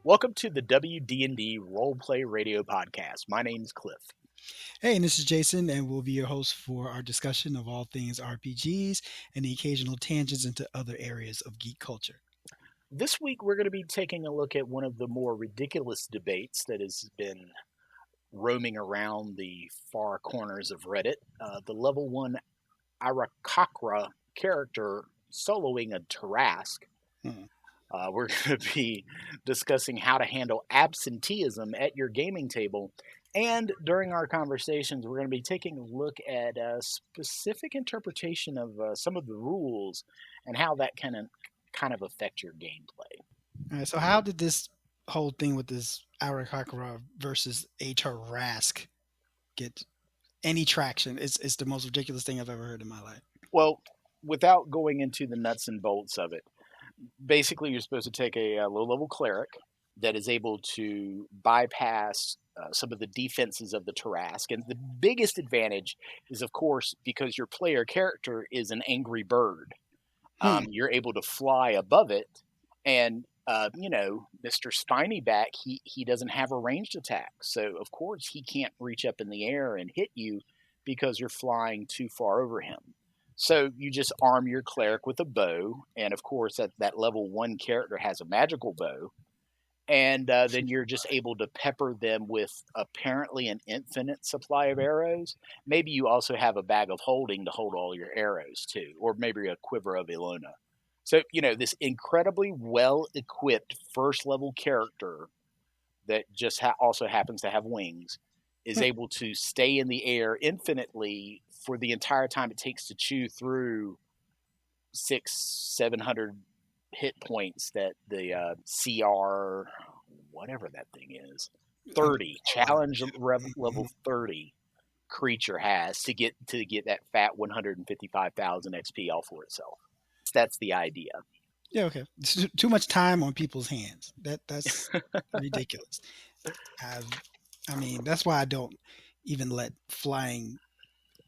Welcome to the WDND Roleplay Radio Podcast. My name's Clif. Hey, and this is Jason, and we'll be your host for our discussion of all things RPGs and the occasional tangents into other areas of geek culture. This week, we're going to be taking a look at one of the more ridiculous debates that has been roaming around the far corners of Reddit. The level 1 Aarakocra character soloing a Tarrasque. We're going to be discussing how to handle absenteeism at your gaming table. And during our conversations, we're going to be taking a look at a specific interpretation of some of the rules and how that can kind of affect your gameplay. All right, so how did this whole thing with this Arakocra versus a Tarrasque get any traction? It's the most ridiculous thing I've ever heard in my life. Well, without going into the nuts and bolts of it, basically you're supposed to take a low-level cleric that is able to bypass some of the defenses of the Tarrasque. And the biggest advantage is, of course, because your player character is an angry bird. You're able to fly above it. And, Mr. Spinyback, he doesn't have a ranged attack. So, of course, he can't reach up in the air and hit you because you're flying too far over him. So you just arm your cleric with a bow. And, of course, that level 1 character has a magical bow. And then you're just able to pepper them with apparently an infinite supply of arrows. Maybe you also have a bag of holding to hold all your arrows, too. Or maybe a quiver of Ilona. So, this incredibly well-equipped first-level character that just also happens to have wings is able to stay in the air infinitely for the entire time it takes to chew through 600-700 hit points that the CR, whatever that thing is, 30 challenge level 30 creature has to get that fat 155,000 XP all for itself. That's the idea. Yeah, okay. It's too much time on people's hands. That's ridiculous. That's why I don't even let flying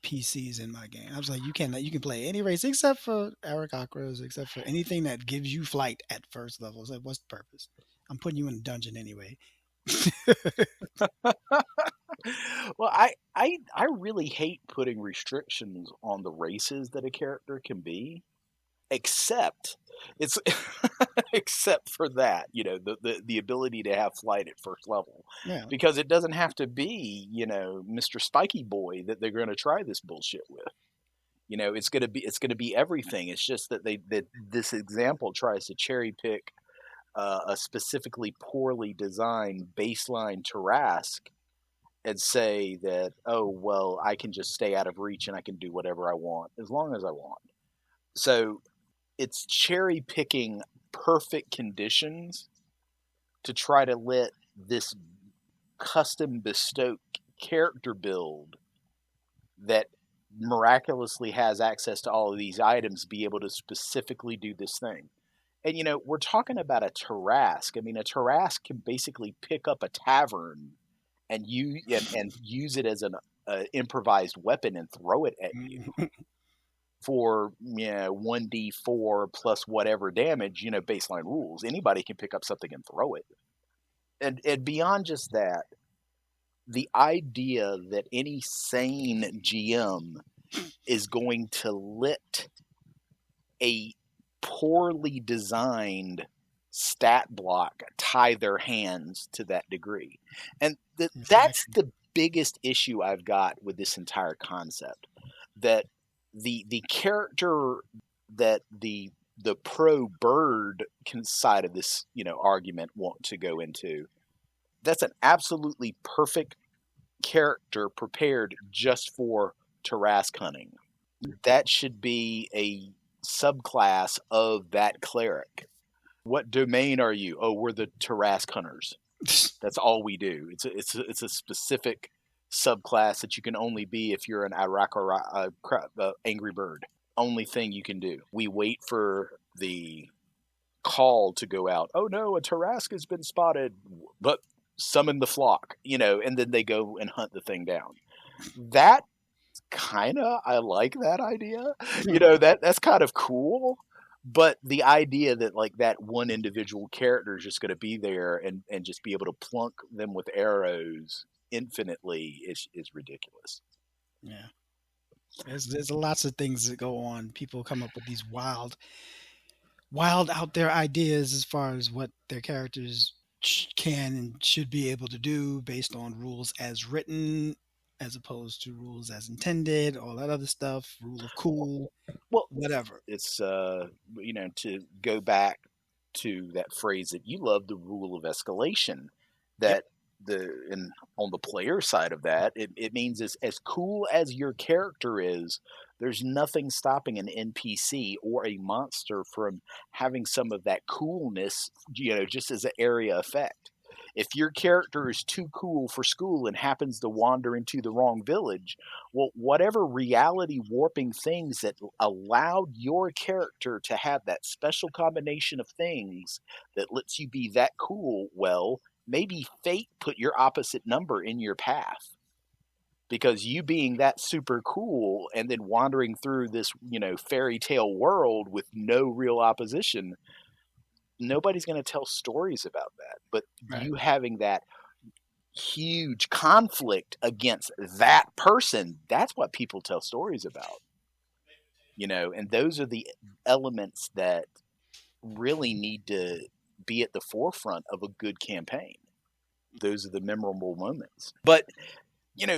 PCs in my game. I was like, you can play any race except for Arakocras, except for anything that gives you flight at first level. So what's the purpose? I'm putting you in a dungeon anyway. Well, I really hate putting restrictions on the races that a character can be, except for that, the ability to have flight at first level. Yeah. Because it doesn't have to be, Mr. Spiky Boy that they're going to try this bullshit with. It's going to be everything. It's just that this example tries to cherry pick a specifically poorly designed baseline Tarrasque and say that, oh, well, I can just stay out of reach and I can do whatever I want as long as I want. So it's cherry picking perfect conditions to try to let this custom bespoke character build that miraculously has access to all of these items be able to specifically do this thing. And, we're talking about a Tarrasque. I mean, a Tarrasque can basically pick up a tavern and use it as an improvised weapon and throw it at you. For 1d4 plus whatever damage, baseline rules. Anybody can pick up something and throw it. And beyond just that, the idea that any sane GM is going to let a poorly designed stat block tie their hands to that degree. And that's the biggest issue I've got with this entire concept. That the character that the pro bird side of this argument want to go into, that's an absolutely perfect character prepared just for Tarrasque hunting. That should be a subclass of that cleric. What domain are you? Oh, we're the Tarrasque hunters. That's all we do. It's a specific subclass that you can only be if you're an angry bird. Only thing you can do. We wait for the call to go out. Oh no, a Tarrasque has been spotted, but summon the flock, and then they go and hunt the thing down. That I like that idea. That's kind of cool, But the idea that like that one individual character is just going to be there and just be able to plunk them with arrows infinitely is ridiculous. Yeah. There's lots of things that go on. People come up with these wild out there ideas as far as what their characters can and should be able to do based on rules as written, as opposed to rules as intended, all that other stuff, rule of cool, Well, whatever. it's to go back to that phrase that you love, the rule of escalation, Yep. that and on the player side of that, it means as cool as your character is, there's nothing stopping an NPC or a monster from having some of that coolness, just as an area effect. If your character is too cool for school and happens to wander into the wrong village, well, whatever reality warping things that allowed your character to have that special combination of things that lets you be that cool, well, maybe fate put your opposite number in your path. Because you being that super cool and then wandering through this, fairy tale world with no real opposition, nobody's going to tell stories about that. But Right. you having that huge conflict against that person, that's what people tell stories about. And those are the elements that really need to be at the forefront of a good campaign. Those are the memorable moments. But,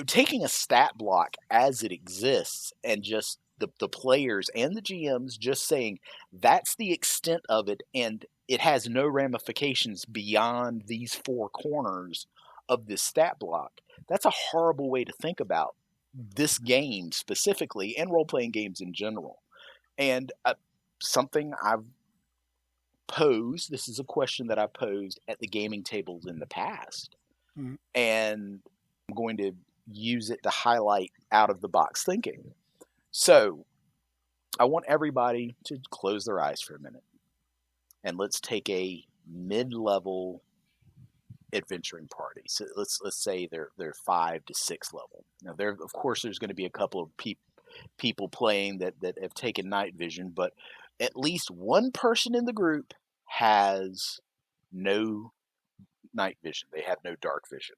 taking a stat block as it exists and just the players and the GMs just saying that's the extent of it and it has no ramifications beyond these four corners of this stat block, that's a horrible way to think about this game specifically and role-playing games in general. And something I've posed, this is a question that I've posed at the gaming tables in the past, and I'm going to use it to highlight out-of-the-box thinking. So I want everybody to close their eyes for a minute, and let's take a mid-level adventuring party. So let's say they're 5 to 6 level. Now, of course there's going to be a couple of people playing that have taken night vision, but at least one person in the group has no night vision. They have no dark vision.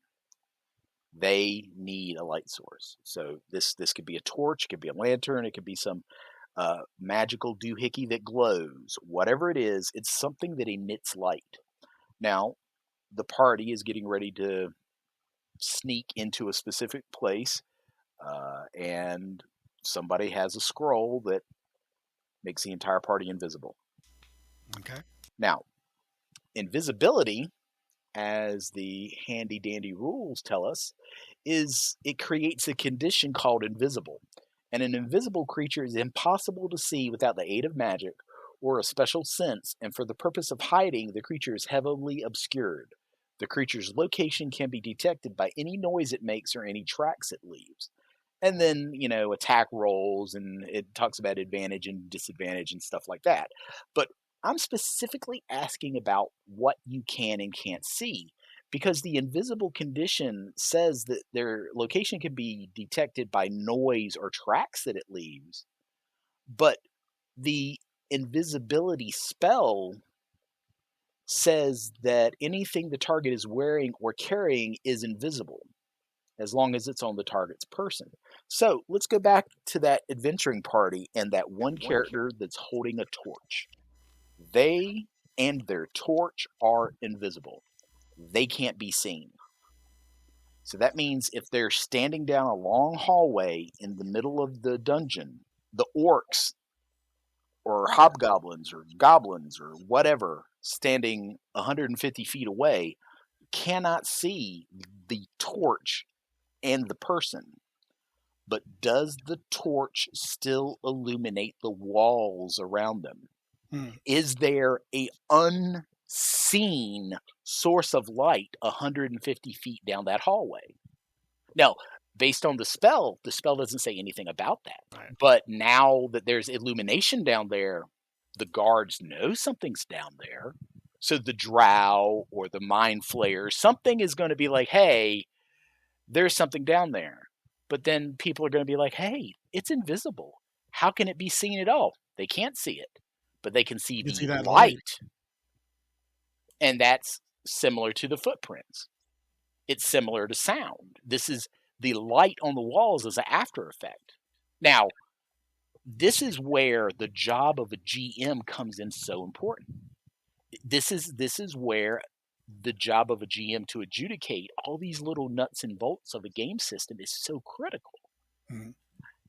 They need a light source. So this could be a torch, it could be a lantern, it could be some magical doohickey that glows. Whatever it is, it's something that emits light. Now, the party is getting ready to sneak into a specific place, and somebody has a scroll that makes the entire party invisible. Okay. Now, invisibility, as the handy dandy rules tell us, is it creates a condition called invisible. And an invisible creature is impossible to see without the aid of magic or a special sense, and for the purpose of hiding, the creature is heavily obscured. The creature's location can be detected by any noise it makes or any tracks it leaves. And then, attack rolls, and it talks about advantage and disadvantage and stuff like that. But I'm specifically asking about what you can and can't see, because the invisible condition says that their location can be detected by noise or tracks that it leaves. But the invisibility spell says that anything the target is wearing or carrying is invisible, as long as it's on the target's person. So let's go back to that adventuring party and that one character that's holding a torch. They and their torch are invisible. They can't be seen. So that means if they're standing down a long hallway in the middle of the dungeon, the orcs or hobgoblins or goblins or whatever standing 150 feet away cannot see the torch and the person. But does the torch still illuminate the walls around them? Is there a unseen source of light 150 feet down that hallway? Now, based on the spell doesn't say anything about that. Right. But now that there's illumination down there, the guards know something's down there. So the drow or the mind flayer, something is going to be like, hey, there's something down there. But then people are going to be like, hey, it's invisible. How can it be seen at all? They can't see it. but they can see You can the see that light. And that's similar to the footprints. It's similar to sound. This is the light on the walls as an after effect. Now, this is where the job of a GM comes in so important. This is where the job of a GM to adjudicate all these little nuts and bolts of a game system is so critical. Mm-hmm.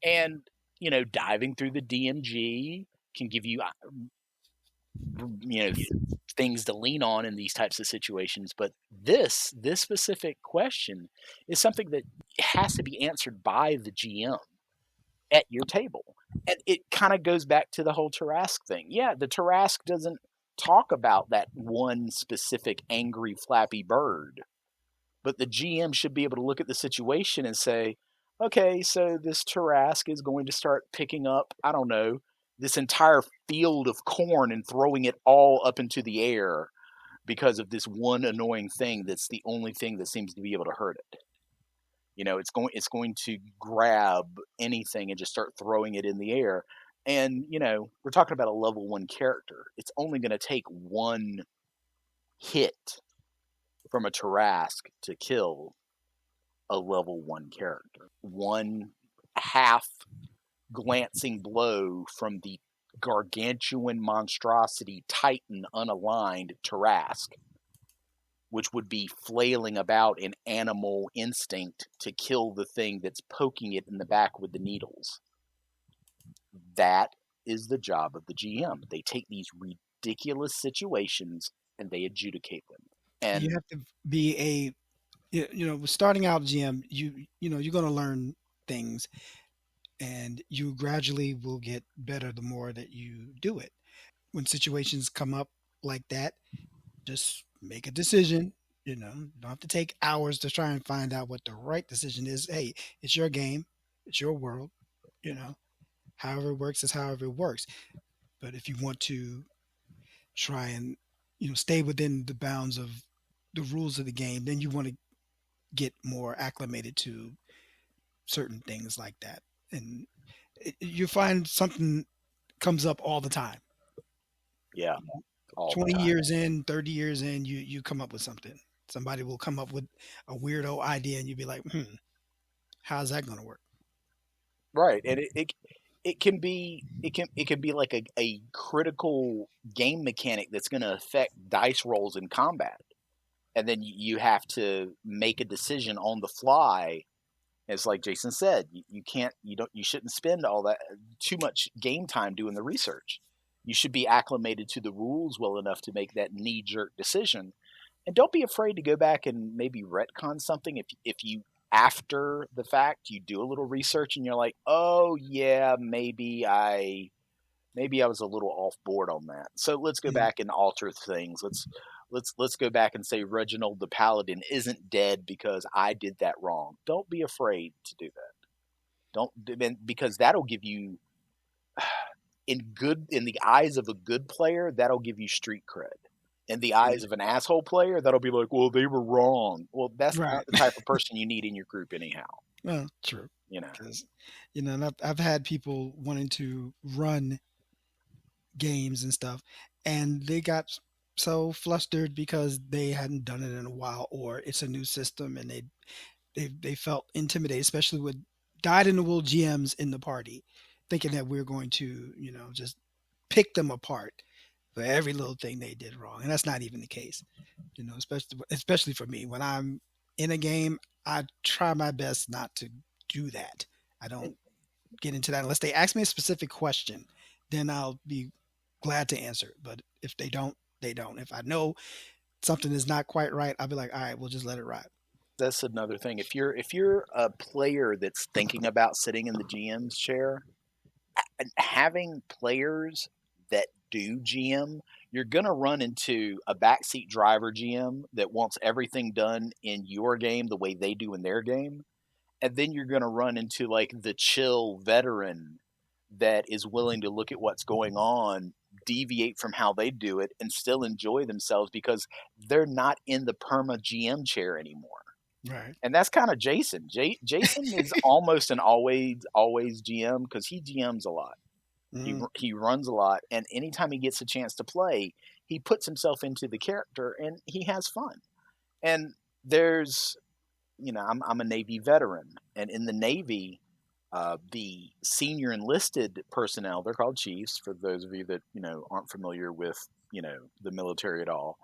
And, you know, diving through the DMG can give you, you know, things to lean on in these types of situations. But this specific question is something that has to be answered by the GM at your table. And it kind of goes back to the whole Tarrasque thing. Yeah, the Tarrasque doesn't talk about that one specific angry flappy bird, but the GM should be able to look at the situation and say, okay, so this Tarrasque is going to start picking up, I don't know, this entire field of corn and throwing it all up into the air because of this one annoying thing that's the only thing that seems to be able to hurt it. You know, it's going to grab anything and just start throwing it in the air. And, you know, we're talking about a level 1 character. It's only going to take one hit from a Tarrasque to kill a level 1 character. One half glancing blow from the gargantuan monstrosity Titan unaligned Tarrasque, which would be flailing about in animal instinct to kill the thing that's poking it in the back with the needles. That is the job of the GM. They take these ridiculous situations and they adjudicate them. And you have to be starting out GM, you're going to learn things, and you gradually will get better the more that you do it. When situations come up like that, just make a decision. You don't have to take hours to try and find out what the right decision is. Hey, it's your game, it's your world. However it works is however it works. But if you want to try and stay within the bounds of the rules of the game, then you want to get more acclimated to certain things like that, and you find something comes up all the time. Yeah, 20 years in, 30 years in, you come up with something. Somebody will come up with a weirdo idea, and you'd be like, how's that going to work? Right, and it can be like a critical game mechanic that's going to affect dice rolls in combat, and then you have to make a decision on the fly. It's like Jason said, you shouldn't spend all that too much game time doing the research. You should be acclimated to the rules well enough to make that knee-jerk decision, and don't be afraid to go back and maybe retcon something if you after the fact you do a little research and you're like, oh yeah, maybe I was a little off board on that. So let's go back and alter things. Let's go back and say Reginald the Paladin isn't dead because I did that wrong. Don't be afraid to do that. Because that'll give you in the eyes of a good player, that'll give you street cred. In the eyes of an asshole player, that'll be like, well, they were wrong. Well, that's Right. not the type of person you need in your group anyhow. Well, true. And I've had people wanting to run games and stuff, and they got so flustered because they hadn't done it in a while, or it's a new system, and they felt intimidated, especially with dyed-in-the-wool GMs in the party, thinking that we're going to just pick them apart for every little thing they did wrong, and that's not even the case. Especially for me, when I'm in a game, I try my best not to do that. I don't get into that unless they ask me a specific question. Then I'll be glad to answer. But if they don't, they don't. If I know something is not quite right, I'll be like, all right, we'll just let it ride. That's another thing. If you're a player that's thinking about sitting in the GM's chair, having players that do GM, you're going to run into a backseat driver GM that wants everything done in your game the way they do in their game. And then you're going to run into like the chill veteran that is willing to look at what's going on, deviate from how they do it, and still enjoy themselves because they're not in the perma GM chair anymore. Right. And that's kind of Jason. Jason is almost an always GM because he GMs a lot. He runs a lot, and anytime he gets a chance to play, he puts himself into the character and he has fun. And there's, I'm a Navy veteran, and in the Navy, the senior enlisted personnel, they're called chiefs for those of you that aren't familiar with the military at all.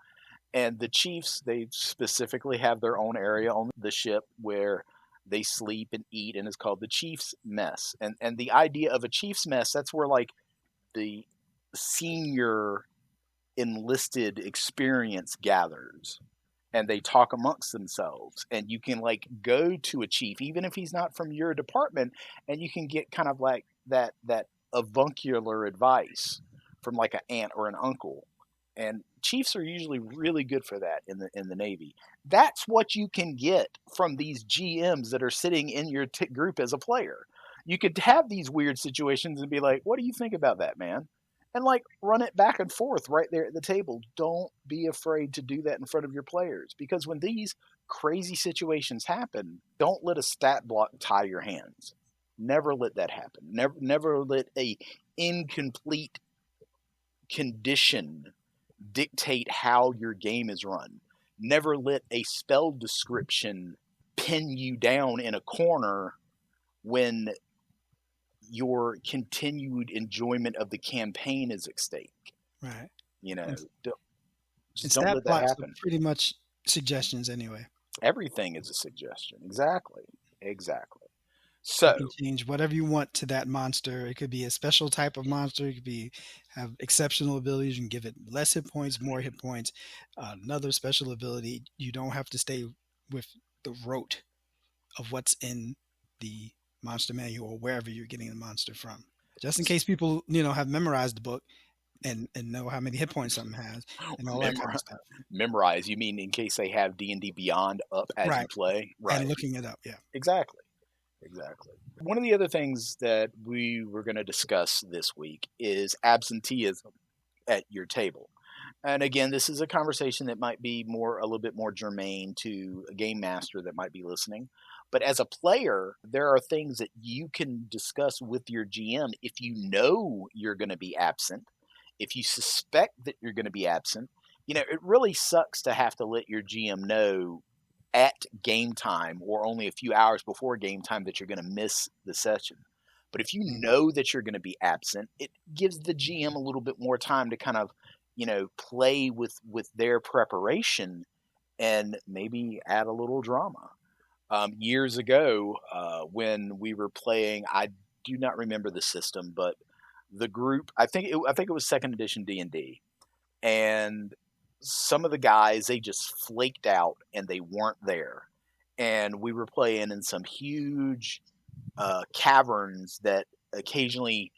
And the chiefs, they specifically have their own area on the ship where they sleep and eat, and it's called the chief's mess. And the idea of a chief's mess, that's where like the senior enlisted experience gathers, and they talk amongst themselves, and you can like go to a chief even if he's not from your department, and you can get kind of like that avuncular advice from like an aunt or an uncle. And chiefs are usually really good for that in the Navy. That's what you can get from these GMs that are sitting in your group as a player. You could have these weird situations and be like, what do you think about that, man? And like run it back and forth right there at the table. Don't be afraid to do that in front of your players, because when these crazy situations happen, don't let a stat block tie your hands. Never let that happen. Never let a incomplete condition dictate how your game is run. Never let a spell description pin you down in a corner when your continued enjoyment of the campaign is at stake. Right. Just don't let that happen. Pretty much suggestions anyway. Everything is a suggestion. Exactly. So you can change whatever you want to that monster. It could be a special type of monster. It could have exceptional abilities. You can give it less hit points, more hit points, another special ability. You don't have to stay with the rote of what's in the monster manual or wherever you're getting the monster from. Just in case people, have memorized the book and know how many hit points something has and all that kind of stuff. Memorize? You mean in case they have D&D Beyond up as you play? Right. And looking it up, yeah. Exactly. One of the other things that we were going to discuss this week is absenteeism at your table. And again, this is a conversation that might be a little bit more germane to a game master that might be listening. But as a player, there are things that you can discuss with your GM if you know you're going to be absent, if you suspect that you're going to be absent. It really sucks to have to let your GM know at game time or only a few hours before game time that you're going to miss the session. But if you know that you're going to be absent, it gives the GM a little bit more time to kind of, play with their preparation and maybe add a little drama. Years ago, when we were playing, I do not remember the system, but the group, I think it was second edition D&D, and some of the guys, they just flaked out and they weren't there. And we were playing in some huge caverns that occasionally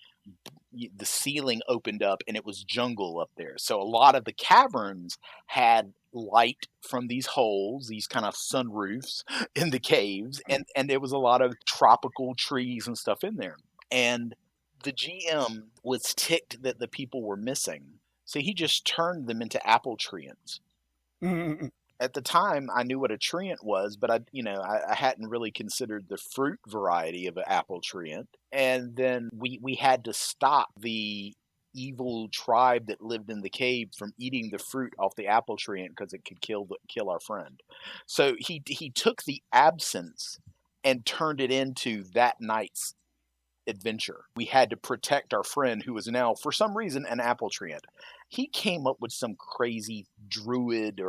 the ceiling opened up and it was jungle up there. So a lot of the caverns had light from these holes, these kind of sunroofs in the caves. And there was a lot of tropical trees and stuff in there. And the GM was ticked that the people were missing. So he just turned them into apple treants. Mm-hmm. At the time, I knew what a treant was, but I hadn't really considered the fruit variety of an apple treant. And then we had to stop the evil tribe that lived in the cave from eating the fruit off the apple treant because it could kill our friend. So he took the absence and turned it into that night's adventure. We had to protect our friend who was now, for some reason, an apple treant. He came up with some crazy dryad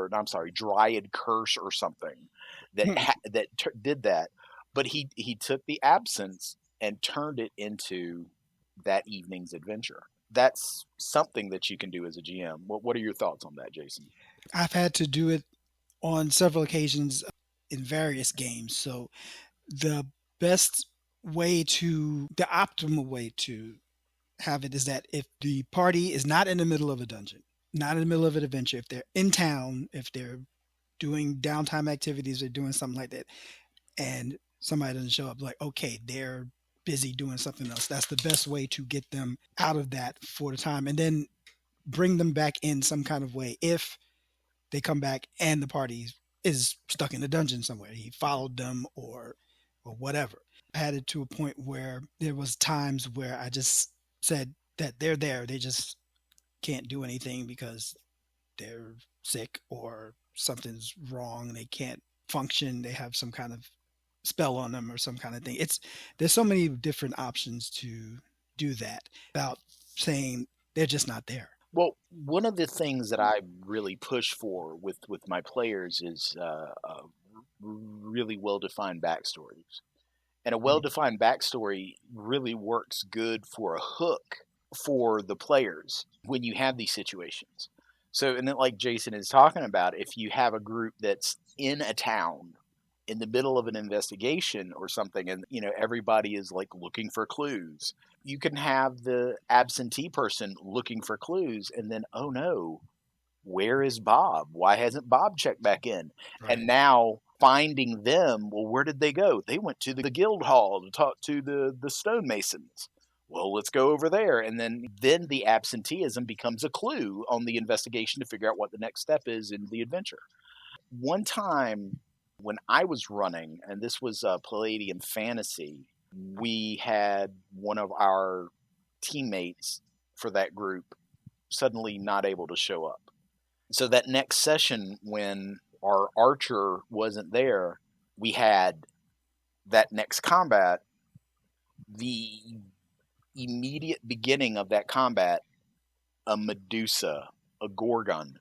curse or something that did that. But he took the absence and turned it into that evening's adventure. That's something that you can do as a GM. What are your thoughts on that, Jason? I've had to do it on several occasions in various games. So the optimal way to have it is that if the party is not in the middle of a dungeon, not in the middle of an adventure, if they're in town, if they're doing downtime activities or doing something like that, and somebody doesn't show up, like, okay, they're busy doing something else. That's the best way to get them out of that for the time, and then bring them back in some kind of way if they come back and the party is stuck in a dungeon somewhere. He followed them or whatever. I had it to a point where there was times where I just said, that they're there. They just can't do anything because they're sick or something's wrong. They can't function. They have some kind of spell on them or some kind of thing. There's so many different options to do that without saying they're just not there. Well, one of the things that I really push for with my players is really well defined backstories. And a well defined backstory really works good for a hook for the players when you have these situations. So, and then, like Jason is talking about, if you have a group that's in a town in the middle of an investigation or something, and everybody is like looking for clues, you can have the absentee person looking for clues, and then, oh no, where is Bob? Why hasn't Bob checked back in? Right. And now finding them, well, where did they go? They went to the guild hall to talk to the stonemasons. Well, let's go over there. And then the absenteeism becomes a clue on the investigation to figure out what the next step is in the adventure. One time when I was running, and this was Palladium Fantasy, we had one of our teammates for that group suddenly not able to show up. So that next session, when our archer wasn't there, we had that next combat. The immediate beginning of that combat, a Medusa, a Gorgon,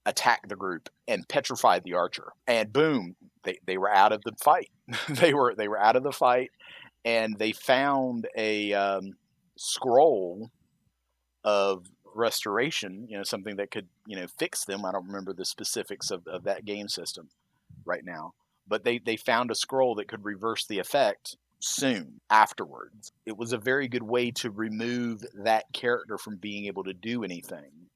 attacked the group and petrified the archer. And boom, they were out of the fight. they were out of the fight, and they found a scroll of restoration, something that could, fix them. I don't remember the specifics of that game system right now, but they found a scroll that could reverse the effect soon afterwards. It was a very good way to remove that character from being able to do anything.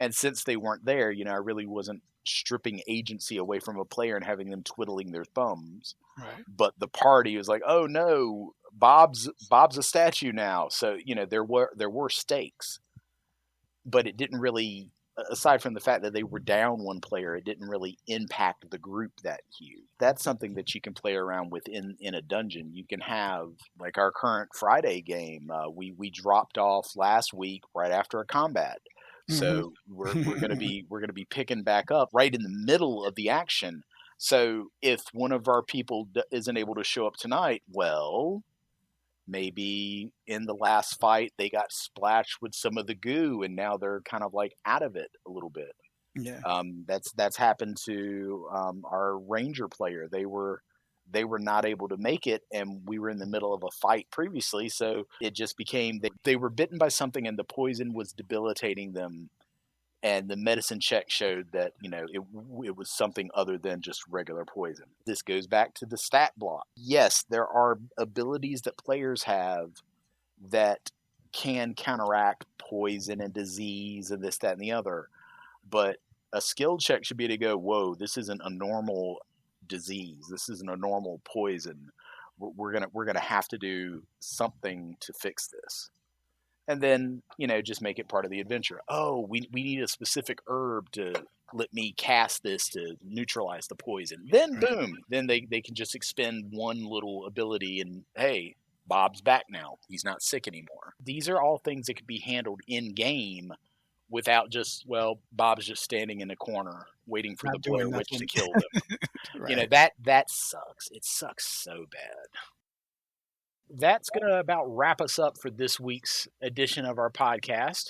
And since they weren't there, I really wasn't stripping agency away from a player and having them twiddling their thumbs. Right. But the party was like, oh no, Bob's a statue now. So, there were stakes. But it didn't really, aside from the fact that they were down one player, it didn't really impact the group that huge. That's something that you can play around with in a dungeon. You can have, like our current Friday game, we dropped off last week right after a combat. So we're going to be picking back up right in the middle of the action. So if one of our people isn't able to show up tonight, well, maybe in the last fight they got splashed with some of the goo and now they're kind of like out of it a little bit. Yeah. That's happened to our ranger player. They were not able to make it, and we were in the middle of a fight previously, so it just became they were bitten by something and the poison was debilitating them, and the medicine check showed that it was something other than just regular poison. This goes back to the stat block. Yes, there are abilities that players have that can counteract poison and disease and this, that, and the other, but a skill check should be to go, whoa, this isn't a normal disease. This isn't a normal poison. We're gonna have to do something to fix this. And then, just make it part of the adventure. Oh, we need a specific herb to let me cast this to neutralize the poison. Then, boom, then they can just expend one little ability and, hey, Bob's back now. He's not sick anymore. These are all things that could be handled in-game without just, well, Bob's just standing in a corner waiting for the Blair Witch to kill them. Right. That sucks. It sucks so bad. That's going to about wrap us up for this week's edition of our podcast.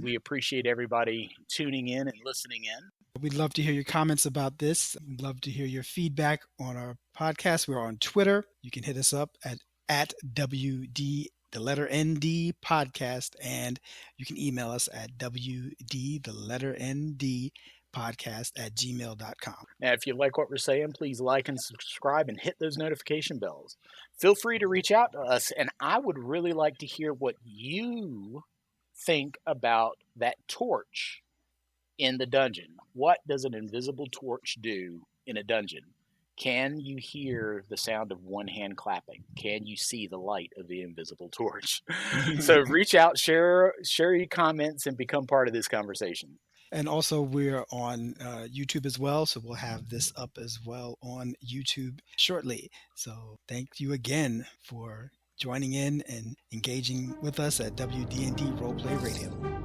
We appreciate everybody tuning in and listening in. We'd love to hear your comments about this. We'd love to hear your feedback on our podcast. We're on Twitter. You can hit us up at WD, the letter ND podcast, and you can email us at WD, the letter ND podcast at gmail.com. Now, if you like what we're saying, please like and subscribe and hit those notification bells. Feel free to reach out to us, and I would really like to hear what you think about that torch in the dungeon. What does an invisible torch do in a dungeon? Can you hear the sound of one hand clapping? Can you see the light of the invisible torch? So reach out, share your comments, and become part of this conversation. And also, we're on YouTube as well, so we'll have this up as well on YouTube shortly. So thank you again for joining in and engaging with us at WDND Roleplay Radio.